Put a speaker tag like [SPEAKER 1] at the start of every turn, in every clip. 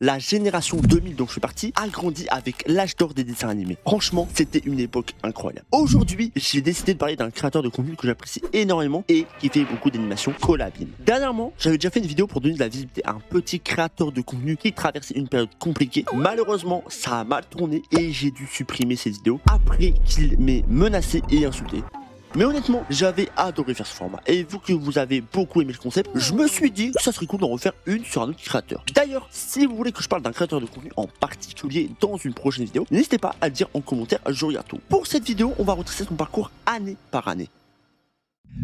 [SPEAKER 1] La génération 2000 dont je suis parti a grandi avec l'âge d'or des dessins animés. Franchement, c'était une époque incroyable. Aujourd'hui, j'ai décidé de parler d'un créateur de contenu que j'apprécie énormément et qui fait beaucoup d'animations, Cola Beam. Dernièrement, j'avais déjà fait une vidéo pour donner de la visibilité à un petit créateur de contenu qui traversait une période compliquée. Malheureusement, ça a mal tourné et j'ai dû supprimer ces vidéos après qu'il m'ait menacé et insulté. Mais honnêtement, j'avais adoré faire ce format. Et vu que vous avez beaucoup aimé le concept, je me suis dit que ça serait cool d'en refaire une sur un autre créateur. D'ailleurs, si vous voulez que je parle d'un créateur de contenu en particulier dans une prochaine vidéo, n'hésitez pas à le dire en commentaire, je regarde tout. Pour cette vidéo, on va retracer son parcours année par année.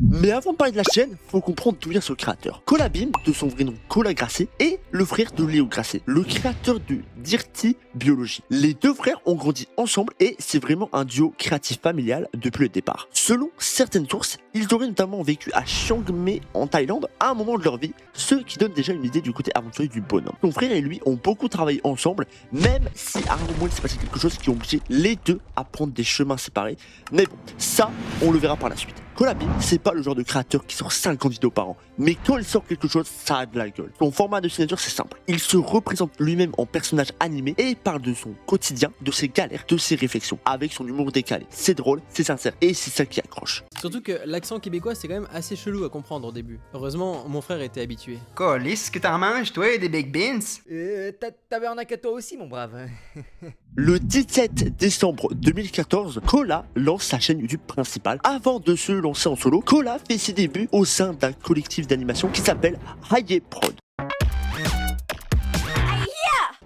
[SPEAKER 1] Mais avant de parler de la chaîne, faut comprendre d'où vient ce créateur. Cola Beam, de son vrai nom Cola Grasset, est le frère de Léo Grasset, le créateur de Dirty Biology. Les deux frères ont grandi ensemble et c'est vraiment un duo créatif familial depuis le départ. Selon certaines sources, ils auraient notamment vécu à Chiang Mai en Thaïlande à un moment de leur vie, ce qui donne déjà une idée du côté aventurier du bonhomme. Son frère et lui ont beaucoup travaillé ensemble, même si à un moment il s'est passé quelque chose qui a obligé les deux à prendre des chemins séparés. Mais bon, ça, on le verra par la suite. Cola Beam, c'est pas le genre de créateur qui sort 50 vidéos par an, mais quand il sort quelque chose, ça a de la gueule. Son format de signature, c'est simple. Il se représente lui-même en personnage animé et parle de son quotidien, de ses galères, de ses réflexions, avec son humour décalé. C'est drôle, c'est sincère et c'est ça qui accroche.
[SPEAKER 2] Surtout que l'accent québécois c'est quand même assez chelou à comprendre au début. Heureusement, mon frère était habitué.
[SPEAKER 3] Calisse, que t'en manges, toi, des Big Beans?
[SPEAKER 4] Tabernacle à toi aussi, mon brave.
[SPEAKER 1] Le 17 décembre 2014, Cola lance sa chaîne YouTube principale. Avant de se lancer en solo, Cola fait ses débuts au sein d'un collectif d'animation qui s'appelle Haye Prod.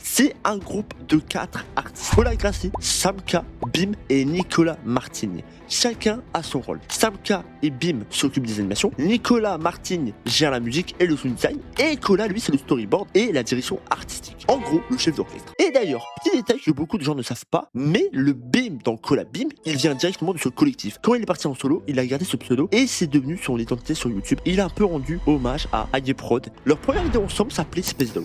[SPEAKER 1] C'est un groupe de 4 artistes. Cola Grasset, Samka, Bim et Nicolas Martini. Chacun a son rôle. Samka et Bim s'occupent des animations. Nicolas Martini gère la musique et le sound design. Et Cola, lui, c'est le storyboard et la direction artistique. En gros, le chef d'orchestre. Et d'ailleurs, petit détail que beaucoup de gens ne savent pas, mais le Bim dans Cola Beam, il vient directement de ce collectif. Quand il est parti en solo, il a gardé ce pseudo et c'est devenu son identité sur YouTube. Il a un peu rendu hommage à Haye Prod. Leur première vidéo ensemble s'appelait Space Dog.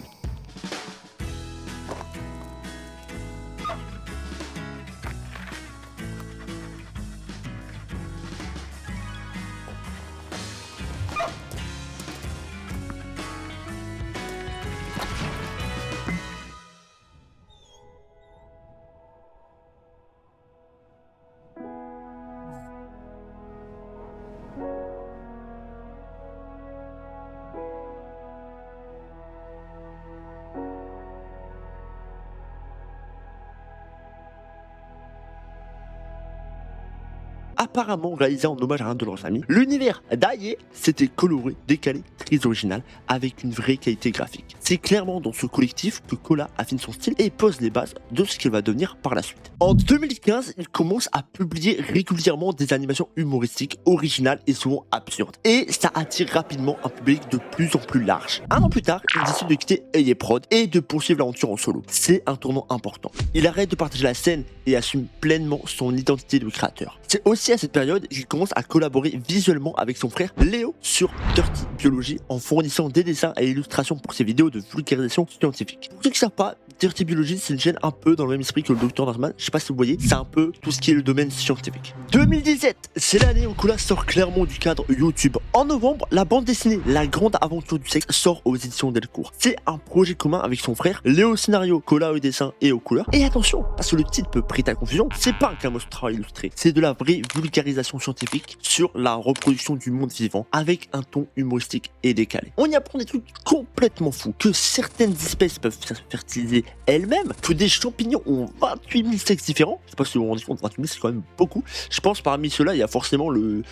[SPEAKER 1] Apparemment réalisé en hommage à un de leurs amis. L'univers d'Haye, c'était coloré, décalé, très original, avec une vraie qualité graphique. C'est clairement dans ce collectif que Cola affine son style et pose les bases de ce qu'il va devenir par la suite. En 2015, il commence à publier régulièrement des animations humoristiques, originales et souvent absurdes. Et ça attire rapidement un public de plus en plus large. Un an plus tard, il décide de quitter Haye Prod et de poursuivre l'aventure en solo. C'est un tournant important. Il arrête de partager la scène et assume pleinement son identité de créateur. C'est aussi à cette période qu'il commence à collaborer visuellement avec son frère Léo sur Dirty Biology en fournissant des dessins et illustrations pour ses vidéos de vulgarisation scientifique. Pour ceux qui ne savent pas, Dirty Biology, c'est une chaîne un peu dans le même esprit que le Dr Nerdman. Je sais pas si vous voyez, c'est un peu tout ce qui est le domaine scientifique. 2017, c'est l'année où Cola sort clairement du cadre YouTube. En novembre, la bande dessinée La Grande Aventure du Sexe sort aux éditions Delcourt. C'est un projet commun avec son frère Léo au scénario, Cola au dessin et aux couleurs. Et attention, parce que le titre peut prêter à confusion, c'est pas un camos travail illustré, c'est de la vraie vulgarisation scientifique sur la reproduction du monde vivant avec un ton humoristique et décalé. On y apprend des trucs complètement fous, que certaines espèces peuvent se fertiliser elles-mêmes, que des champignons ont 28 000 sexes différents. Je sais pas si vous vous rendez compte, 28 000 c'est quand même beaucoup. Je pense parmi ceux-là, il y a forcément le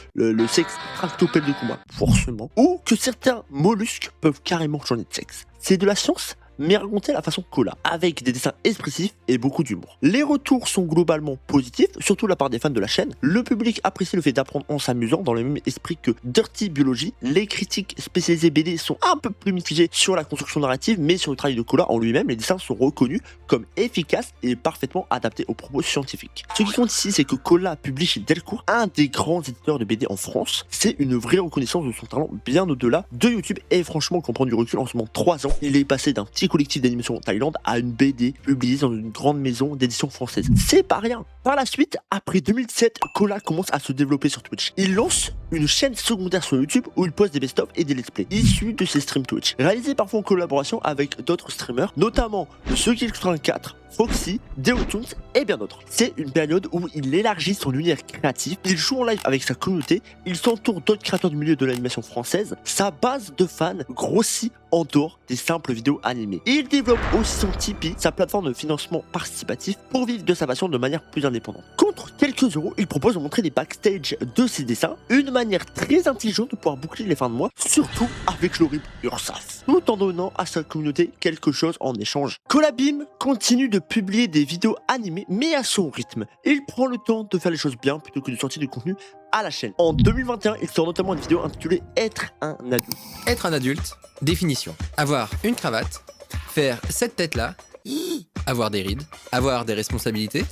[SPEAKER 1] sexe tractopelle de combat, forcément. Ou que certains mollusques peuvent carrément changer de sexe. C'est de la science, mais raconté à la façon Cola, avec des dessins expressifs et beaucoup d'humour. Les retours sont globalement positifs, surtout de la part des fans de la chaîne. Le public apprécie le fait d'apprendre en s'amusant dans le même esprit que Dirty Biology. Les critiques spécialisées BD sont un peu plus mitigées sur la construction narrative, mais sur le travail de Cola en lui-même, les dessins sont reconnus comme efficaces et parfaitement adaptés aux propos scientifiques. Ce qui compte ici, c'est que Cola publie chez Delcourt, un des grands éditeurs de BD en France. C'est une vraie reconnaissance de son talent bien au-delà de YouTube et franchement, quand on prend du recul en seulement 3 ans, il est passé d'un petit collectif d'animation en Thaïlande à une BD publiée dans une grande maison d'édition française. C'est pas rien. Par la suite, après 2007, Kola commence à se développer sur Twitch. Il lance une chaîne secondaire sur YouTube où il poste des best-of et des let's play issus de ses streams Twitch, réalisés parfois en collaboration avec d'autres streamers, notamment Suki84, Foxy, Deotunes et bien d'autres. C'est une période où il élargit son univers créatif, il joue en live avec sa communauté, il s'entoure d'autres créateurs du milieu de l'animation française, sa base de fans grossit en dehors des simples vidéos animées. Il développe aussi son Tipeee, sa plateforme de financement participatif, pour vivre de sa passion de manière plus indépendante. Contre quelques euros, il propose de montrer des backstage de ses dessins, une manière très intelligente de pouvoir boucler les fins de mois, surtout avec l'horrible URSAF, tout en donnant à sa communauté quelque chose en échange. Kolabim continue de publier des vidéos animées, mais à son rythme. Il prend le temps de faire les choses bien plutôt que de sortir du contenu à la chaîne. En 2021, il sort notamment une vidéo intitulée Être un adulte.
[SPEAKER 5] Être un adulte, définition. Avoir une cravate, faire cette tête-là, avoir des rides, avoir des responsabilités.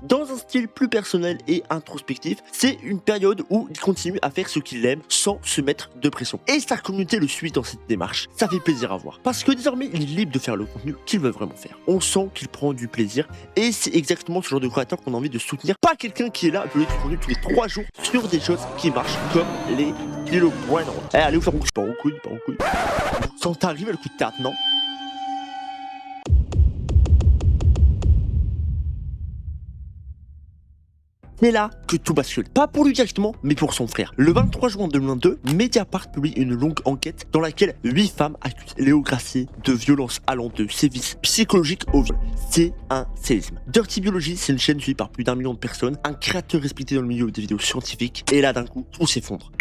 [SPEAKER 1] Dans un style plus personnel et introspectif, c'est une période où il continue à faire ce qu'il aime sans se mettre de pression. Et sa communauté le suit dans cette démarche. Ça fait plaisir à voir. Parce que désormais, il est libre de faire le contenu qu'il veut vraiment faire. On sent qu'il prend du plaisir et c'est exactement ce genre de créateur qu'on a envie de soutenir. Pas quelqu'un qui est là à publier du contenu tous les 3 jours sur des choses qui marchent comme les kilos. Ouais, non. Eh, allez vous faire un coup. Pas en couille, pas en couille. Sans t'arriver le coup de théâtre, non? C'est là que tout bascule. Pas pour lui directement, mais pour son frère. Le 23 juin 2022, Mediapart publie une longue enquête dans laquelle 8 femmes accusent Léo Gracier de violences allant de sévices psychologiques au viol. C'est un séisme. Dirty Biology, c'est une chaîne suivie par plus d'1 million de personnes, un créateur respecté dans le milieu des vidéos scientifiques, et là d'un coup, tout s'effondre.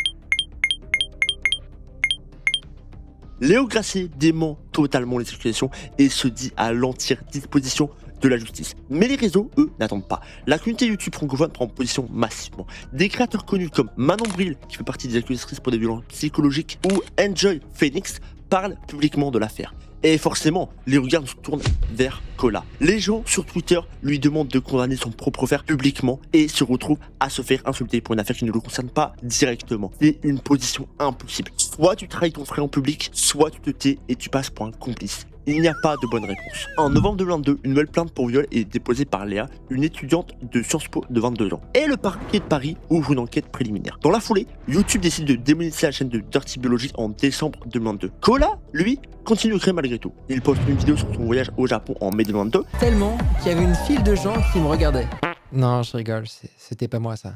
[SPEAKER 1] Léo Gracier dément totalement les accusations et se dit à l'entière disposition de la justice. Mais les réseaux, eux, n'attendent pas. La communauté YouTube francophone prend position massivement. Des créateurs connus comme Manon Bril, qui fait partie des accusatrices pour des violences psychologiques, ou Enjoy Phoenix, parlent publiquement de l'affaire. Et forcément, les regards se tournent vers Kola. Les gens sur Twitter lui demandent de condamner son propre frère publiquement et se retrouvent à se faire insulter pour une affaire qui ne le concerne pas directement. C'est une position impossible. Soit tu trahis ton frère en public, soit tu te tais et tu passes pour un complice. Il n'y a pas de bonne réponse. En novembre 2022, une nouvelle plainte pour viol est déposée par Léa, une étudiante de Sciences Po de 22 ans. Et le parquet de Paris ouvre une enquête préliminaire. Dans la foulée, YouTube décide de démonétiser la chaîne de Dirty Biology en décembre 2022. Kola, lui, continue de créer malgré tout. Il poste une vidéo sur son voyage au Japon en mai 2022.
[SPEAKER 2] Tellement qu'il y avait une file de gens qui me regardaient. Non, je rigole, c'était pas moi ça.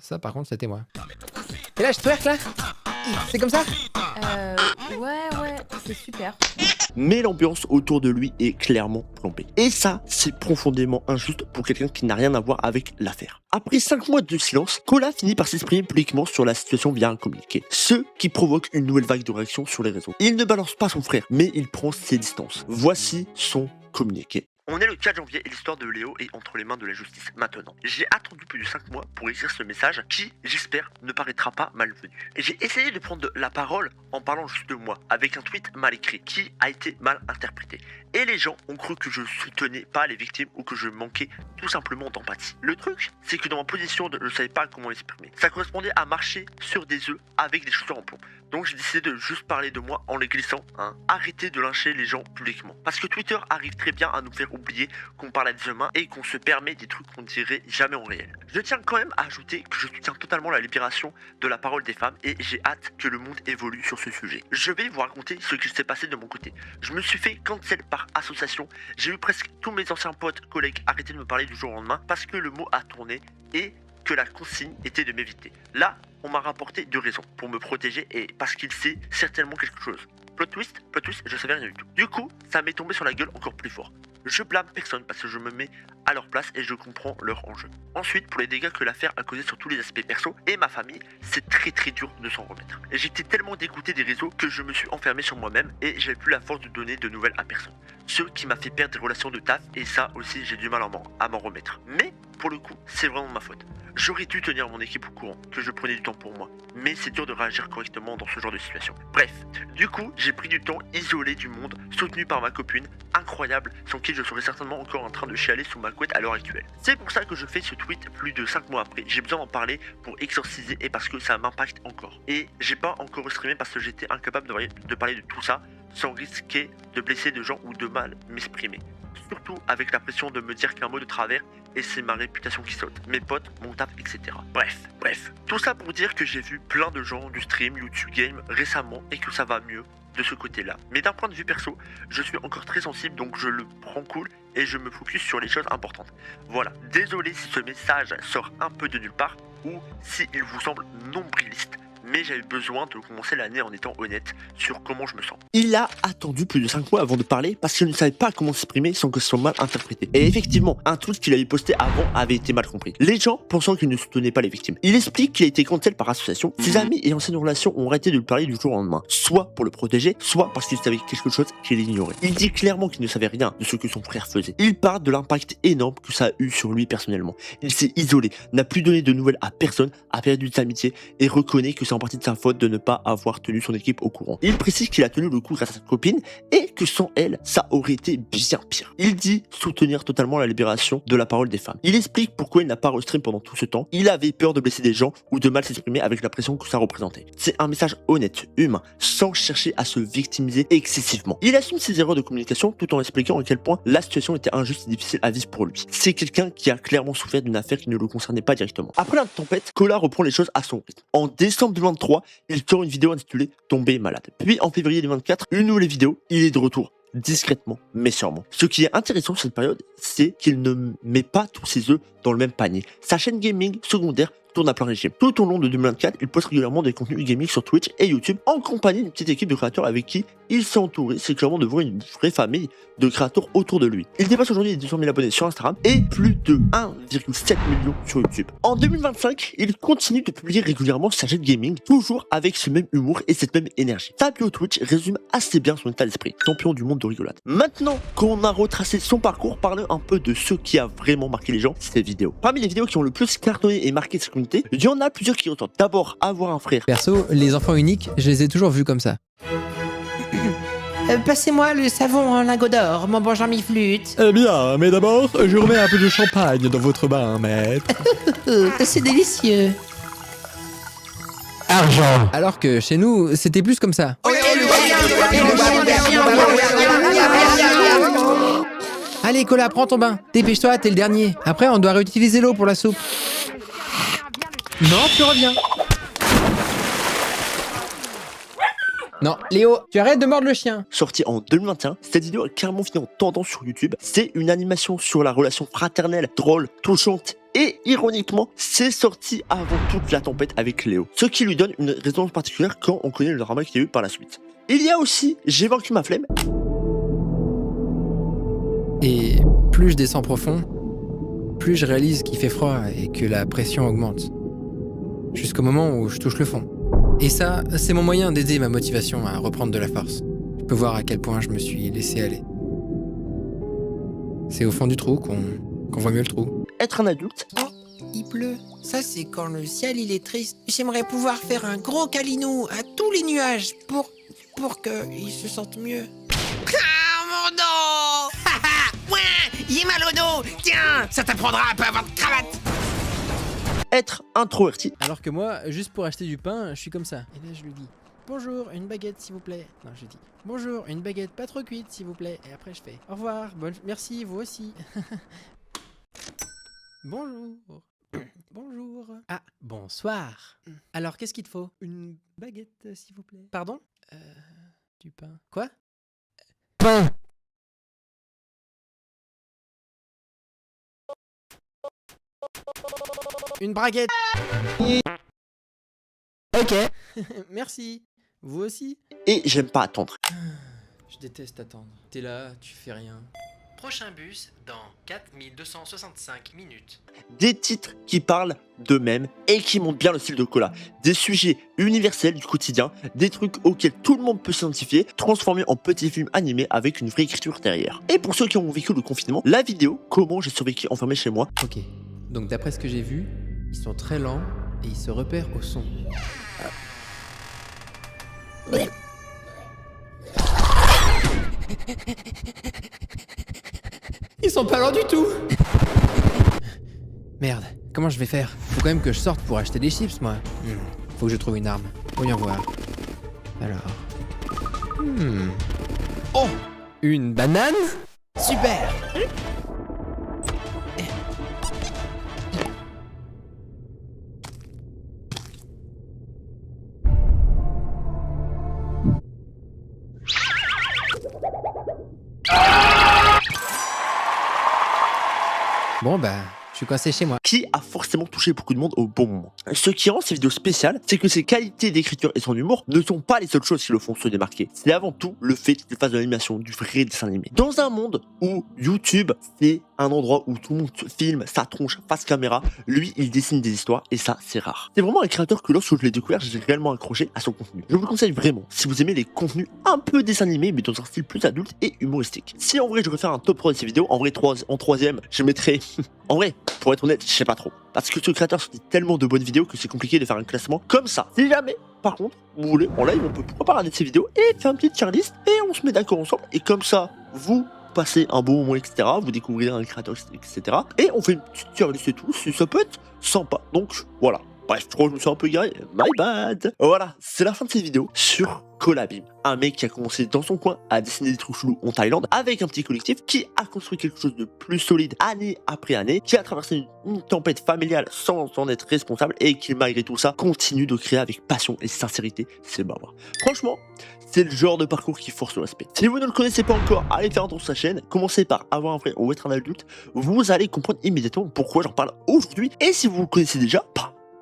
[SPEAKER 2] Ça par contre, c'était moi. Et là, je twerk là. C'est comme ça?
[SPEAKER 6] Ouais, c'est super.
[SPEAKER 1] Mais l'ambiance autour de lui est clairement plombée. Et ça, c'est profondément injuste pour quelqu'un qui n'a rien à voir avec l'affaire. Après 5 mois de silence, Kola finit par s'exprimer publiquement sur la situation via un communiqué, ce qui provoque une nouvelle vague de réactions sur les réseaux. Il ne balance pas son frère, mais il prend ses distances. Voici son communiqué. On est le 4 janvier et l'histoire de Léo est entre les mains de la justice maintenant. J'ai attendu plus de 5 mois pour écrire ce message qui, j'espère, ne paraîtra pas malvenu. Et j'ai essayé de prendre la parole en parlant juste de moi, avec un tweet mal écrit qui a été mal interprété. Et les gens ont cru que je soutenais pas les victimes ou que je manquais tout simplement d'empathie. Le truc, c'est que dans ma position, je ne savais pas comment m'exprimer. Ça correspondait à marcher sur des œufs avec des chaussures en plomb. Donc j'ai décidé de juste parler de moi en les glissant. Arrêtez de lyncher les gens publiquement. Parce que Twitter arrive très bien à nous faire oublier qu'on parle à des humains et qu'on se permet des trucs qu'on dirait jamais en réel. Je tiens quand même à ajouter que je soutiens totalement la libération de la parole des femmes et j'ai hâte que le monde évolue sur ce sujet. Je vais vous raconter ce qui s'est passé de mon côté. Je me suis fait cancel par association. J'ai eu presque tous mes anciens potes, collègues arrêter de me parler du jour au lendemain parce que le mot a tourné et que la consigne était de m'éviter. Là, on m'a rapporté 2 raisons pour me protéger et parce qu'il sait certainement quelque chose. Plot twist, je savais rien du tout. Du coup, ça m'est tombé sur la gueule encore plus fort. Je blâme personne parce que je me mets à leur place et je comprends leur enjeu. Ensuite, pour les dégâts que l'affaire a causé sur tous les aspects perso et ma famille, c'est très dur de s'en remettre. Et j'étais tellement dégoûté des réseaux que je me suis enfermé sur moi-même et j'avais plus la force de donner de nouvelles à personne. Ce qui m'a fait perdre des relations de taf et ça aussi j'ai du mal à m'en remettre. Mais pour le coup, c'est vraiment ma faute. J'aurais dû tenir mon équipe au courant, que je prenais du temps pour moi. Mais c'est dur de réagir correctement dans ce genre de situation. Bref, du coup, j'ai pris du temps isolé du monde, soutenu par ma copine, incroyable, sans qui je serais certainement encore en train de chialer sous ma couette à l'heure actuelle. C'est pour ça que je fais ce tweet plus de 5 mois après. J'ai besoin d'en parler pour exorciser et parce que ça m'impacte encore. Et j'ai pas encore streamé parce que j'étais incapable de parler de tout ça sans risquer de blesser de gens ou de mal m'exprimer. Surtout avec la pression de me dire qu'un mot de travers et c'est ma réputation qui saute, mes potes, mon taf, etc. Bref. Tout ça pour dire que j'ai vu plein de gens du stream YouTube Game récemment et que ça va mieux de ce côté-là. Mais d'un point de vue perso, je suis encore très sensible donc je le prends cool et je me focus sur les choses importantes. Voilà, désolé si ce message sort un peu de nulle part ou s'il vous semble nombriliste. Mais j'avais besoin de commencer l'année en étant honnête sur comment je me sens. Il a attendu plus de 5 mois avant de parler parce qu'il ne savait pas comment s'exprimer sans que ce soit mal interprété. Et effectivement, un tweet qu'il avait posté avant avait été mal compris. Les gens pensant qu'il ne soutenait pas les victimes. Il explique qu'il a été cancel par association. Ses amis et anciennes relations ont arrêté de lui parler du jour au lendemain. Soit pour le protéger, soit parce qu'il savait quelque chose qu'il ignorait. Il dit clairement qu'il ne savait rien de ce que son frère faisait. Il parle de l'impact énorme que ça a eu sur lui personnellement. Il s'est isolé, n'a plus donné de nouvelles à personne, a perdu de sa amitié et reconnaît que c'est en partie de sa faute de ne pas avoir tenu son équipe au courant. Il précise qu'il a tenu le coup grâce à sa copine et que sans elle, ça aurait été bien pire. Il dit soutenir totalement la libération de la parole des femmes. Il explique pourquoi il n'a pas restream pendant tout ce temps. Il avait peur de blesser des gens ou de mal s'exprimer avec la pression que ça représentait. C'est un message honnête, humain, sans chercher à se victimiser excessivement. Il assume ses erreurs de communication tout en expliquant à quel point la situation était injuste et difficile à vivre pour lui. C'est quelqu'un qui a clairement souffert d'une affaire qui ne le concernait pas directement. Après la tempête, Kola reprend les choses à son rythme. En décembre 2023, il sort une vidéo intitulée « Tomber malade ». Puis en février 2024, une nouvelle vidéo, il est de retour. Discrètement, mais sûrement. Ce qui est intéressant sur cette période, c'est qu'il ne met pas tous ses œufs dans le même panier. Sa chaîne gaming secondaire tourne à plein régime. Tout au long de 2024, il poste régulièrement des contenus gaming sur Twitch et YouTube en compagnie d'une petite équipe de créateurs avec qui il s'est entouré. C'est clairement de voir une vraie famille de créateurs autour de lui. Il dépasse aujourd'hui les 200 000 abonnés sur Instagram et plus de 1,7 million sur YouTube. En 2025, il continue de publier régulièrement sa chaîne gaming, toujours avec ce même humour et cette même énergie. Sa bio Twitch résume assez bien son état d'esprit, champion du monde de rigolade. Maintenant qu'on a retracé son parcours, parlons un peu de ce qui a vraiment marqué les gens, ces vidéos. Parmi les vidéos qui ont le plus cartonné et marqué sa communauté, il y en a plusieurs qui ressortent. D'abord, avoir un frère.
[SPEAKER 2] Perso, les enfants uniques, je les ai toujours vus comme ça.
[SPEAKER 7] Passez-moi le savon en lingot d'or, mon bon Jean-Mi-Flûte.
[SPEAKER 8] Eh bien, mais d'abord, je remets un peu de champagne dans votre bain, maître.
[SPEAKER 7] C'est délicieux.
[SPEAKER 8] Argent.
[SPEAKER 2] Alors que chez nous, c'était plus comme ça. Allez, Kola, prends ton bain. Dépêche-toi, t'es le dernier. Après, on doit réutiliser l'eau pour la soupe. Non, tu reviens. Non, Léo, tu arrêtes de mordre le chien.
[SPEAKER 1] Sorti en 2021, cette vidéo a carrément fini en tendance sur YouTube. C'est une animation sur la relation fraternelle, drôle, touchante et ironiquement, c'est sorti avant toute la tempête avec Léo. Ce qui lui donne une résonance particulière quand on connaît le drama qu'il y a eu par la suite. Il y a aussi J'ai vaincu ma flemme.
[SPEAKER 2] Et plus je descends profond, plus je réalise qu'il fait froid et que la pression augmente. Jusqu'au moment où je touche le fond. Et ça, c'est mon moyen d'aider ma motivation à reprendre de la force. Je peux voir à quel point je me suis laissé aller. C'est au fond du trou qu'on voit mieux le trou.
[SPEAKER 1] Être un adulte.
[SPEAKER 7] Oh, il pleut. Ça, c'est quand le ciel, il est triste. J'aimerais pouvoir faire un gros câlinou à tous les nuages pour qu'ils se sentent mieux. Ah, mon dos. Ouais, j'ai mal au dos. Tiens, ça t'apprendra à pas avoir de cravate.
[SPEAKER 1] Être introverti.
[SPEAKER 2] Alors que moi, juste pour acheter du pain, je suis comme ça. Et là, je lui dis bonjour, une baguette s'il vous plaît. Non, je dis bonjour, une baguette pas trop cuite s'il vous plaît. Et après, je fais au revoir, merci, vous aussi. Bonjour. Bonjour. Ah, bonsoir. Alors, qu'est-ce qu'il te faut? Une baguette, s'il vous plaît. Pardon? Du pain. Quoi? Pain. Une braguette. Ok. Merci. Vous aussi?
[SPEAKER 1] Et j'aime pas attendre.
[SPEAKER 2] Je déteste attendre. T'es là, tu fais rien. Prochain bus dans 4265 minutes.
[SPEAKER 1] Des titres qui parlent d'eux-mêmes et qui montrent bien le style de Kola. Des sujets universels du quotidien, des trucs auxquels tout le monde peut s'identifier, transformés en petits films animés avec une vraie écriture derrière. Et pour ceux qui ont vécu le confinement, la vidéo « Comment j'ai survécu enfermé chez moi »
[SPEAKER 2] Ok. Donc d'après ce que j'ai vu, ils sont très lents et ils se repèrent au son. Ils sont pas lents du tout. Merde, comment je vais faire? Faut quand même que je sorte pour acheter des chips, moi. Faut que je trouve une arme. Voyons voir. Alors... Une banane?
[SPEAKER 7] Super.
[SPEAKER 2] Bon bah, je suis coincé chez moi.
[SPEAKER 1] Qui a forcément touché beaucoup de monde au bon moment. Ce qui rend ces vidéos spéciales, c'est que ses qualités d'écriture et son humour ne sont pas les seules choses qui le font se démarquer. C'est avant tout le fait qu'il fasse de l'animation, du vrai dessin animé. Dans un monde où YouTube, c'est un endroit où tout le monde filme sa tronche face caméra, lui, il dessine des histoires et ça, c'est rare. C'est vraiment un créateur que lorsque je l'ai découvert, j'ai réellement accroché à son contenu. Je vous le conseille vraiment si vous aimez les contenus un peu dessin animé, mais dans un style plus adulte et humoristique. Si en vrai je devrais faire un top 3 de ces vidéos, en vrai en troisième, je mettrais... en vrai, pour être honnête, je sais pas trop. Parce que ce créateur sortit tellement de bonnes vidéos que c'est compliqué de faire un classement comme ça. Si jamais, par contre, vous voulez, en live, on peut pourquoi pas regarder ces vidéos et faire une petite tier list et on se met d'accord ensemble. Et comme ça, vous passez un bon moment, etc. Vous découvrirez un créateur, etc. Et on fait une petite tier list et tout. Ça peut être sympa. Donc voilà. Bref, je crois que je me suis un peu égaré. My bad. Voilà, c'est la fin de cette vidéo sur Colabim. Un mec qui a commencé dans son coin à dessiner des trucs chelous en Thaïlande avec un petit collectif qui a construit quelque chose de plus solide année après année, qui a traversé une tempête familiale sans en être responsable et qui malgré tout ça continue de créer avec passion et sincérité. C'est barbare. Franchement, c'est le genre de parcours qui force le respect. Si vous ne le connaissez pas encore, allez faire un tour sur sa chaîne, commencez par avoir un frère ou être un adulte, vous allez comprendre immédiatement pourquoi j'en parle aujourd'hui. Et si vous le connaissez déjà,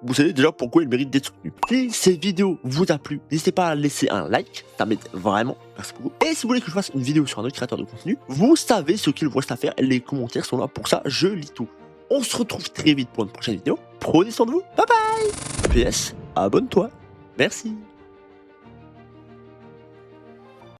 [SPEAKER 1] vous savez déjà pourquoi il mérite d'être soutenu. Si cette vidéo vous a plu, n'hésitez pas à laisser un like, ça m'aide vraiment, merci beaucoup. Et si vous voulez que je fasse une vidéo sur un autre créateur de contenu, vous savez ce qu'il vous reste à faire, les commentaires sont là pour ça, je lis tout. On se retrouve très vite pour une prochaine vidéo, prenez soin de vous, bye bye. PS, abonne-toi, merci.